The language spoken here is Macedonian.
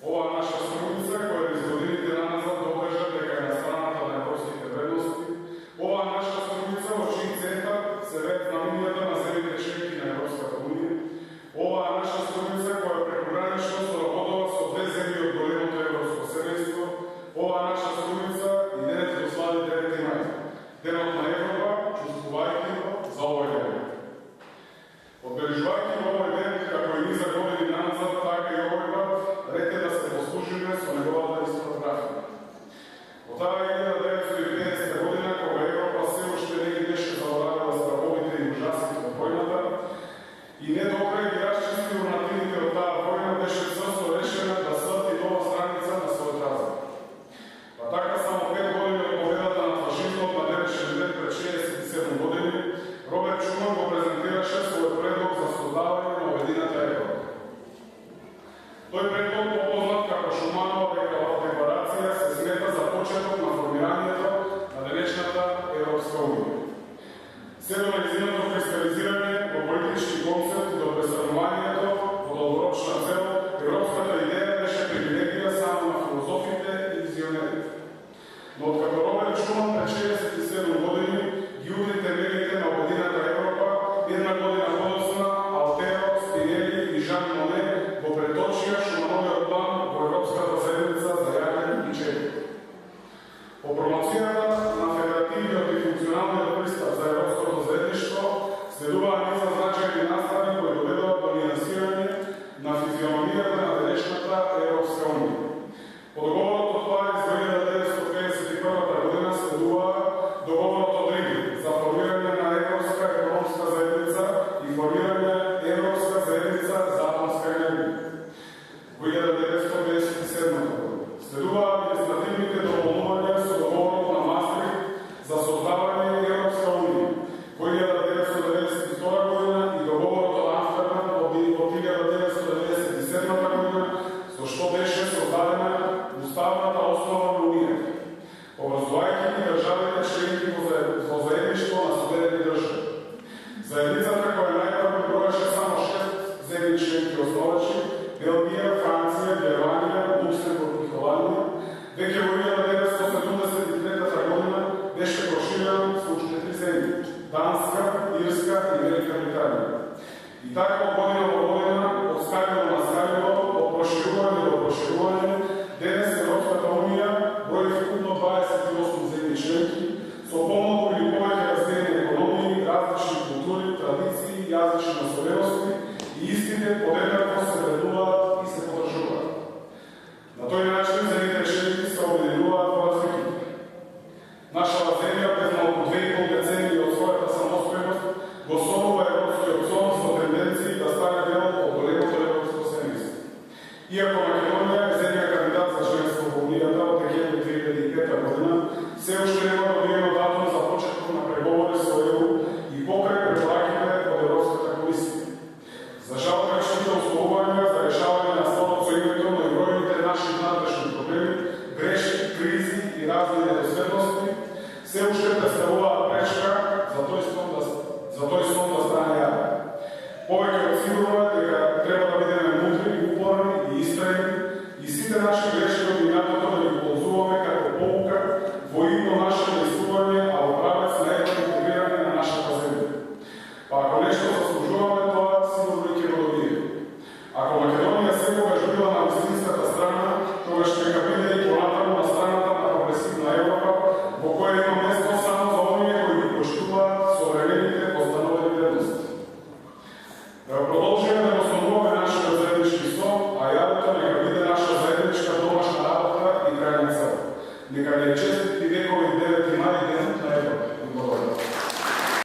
Ова наша сумница, која низ годините наназад докажа дека е на страната на европските вредности, ова наша сумница во чиј центар се вет знаменијата на земјите членки на Европската унија, ова наша сумница која прекогранично соработува со две земји од големото европско семејство, ова наша сумница и денес го слави 9 мај, денот на Европа, чувствувајќи го за овој ден. Одбележувајќи го овој ден, како и низа години наназад, така и овој пат, ред е да се послужиме со неговата историографија. Во таа 1950 година, кога Европа се уште не ги беше заборавила стравовите и ужасите од војната и недобре ги расчисти урнативите од таа војна, беше црсто решена да сврти нова страница на својот развој. Па така, само 5 години од победата над фашизмот на денешен ден пред 67 години, Роберт Шуман го презентираше својот предлог за создавање на Обединета Европа. Тој предлог, попознат како Шуманова декларација, се смета за почеток на формирањето на денешната Европска унија. Се до нејзиното кристализирање во политички концепт до пресврнувањето во долгорочна цел, европската идеја беше привилегија само на филозофите и визионерите. Но откако Роберт Шуман пред 67 години ги удри темелите на Обединета Европа, една година подоцна Алтеро, Спинели и Жан Моне го преточија Шумановиот план во Европската заедница за јаген и чели. По промоцијата на федеративниот и функционалниот пристап за европското заедништво следуваа низа значајни настави кои доведоа до нюансирање на физиономијата на денешната Европска унија. По договорот од Париз 1951 година следуваа договорот од Рим за формирање на Европска економска заедница и формирање Европска заедница за атомска енергија. Во 1957 година следуваа административните дополнувања со договорот на Мастрихт за создавање Европска унија. Во 1992 година и договорот од Амстердам од 1997 година, со што беше создадена уставната основа на унијата, образувајќи ги државите членки во заедништво на соседни држави. Заедницата која најпрво броеше само 6 земји членки основачи, Белгија, Франција, Германија, Луксембург и Холандија, веќе во 1973 година беше проширена со уште 3 земји – Данска, Ирска и Велика Британија. И така од година во година, од скалјено на скалјено, од проширување до проширување, денес Европската унија брои вкупно 28 земји членки, со помалку или повеќе развиени економии, различни култури, традиции, јазични населености и истите подеднакво се вреднуваат и се подржуваат. На тој начин земјите членки се обединуваат во разликите. Нашава земја пред малку 2,5 децении од својата самостојност го сонува европскиот сон со тенденции да стане дел од големото европско семејство. Иако Македонија е земја кандидат за членство во Унијата од декември 2005 година, се уште нема добиено датум за почеток на преговори со ЕУ и покрај препораките од Европската комисија. За жал, грешните условувања за решавање на спорот со името на бројните наши внатрешни проблеми, грешки, кризи и разни недоследности се уште представуваат пречка за тој сон да стане јавен. Повеќе од сигурно е дека треба да бидеме мудри, упорни и истрајни и сите наши грешки од минатото да ги ползуваме како поука во идно наше действување, а во правец на интегрирање на нашата земја. Па ако нешто заслужуваме, тоа сигурно ќе го добиеме. Ако Македонија секогаш била на вистинската страна, тогаш нека биде и понатаму на страната на прогресивна Европа, во која има место само за оние кои ги поштуваат современите постановени вредности. Да продолжиме да го основуваме нашиот заеднички сон, а јавото нека биде наша заедничка домашна работа и крајна цел. Нека не е чест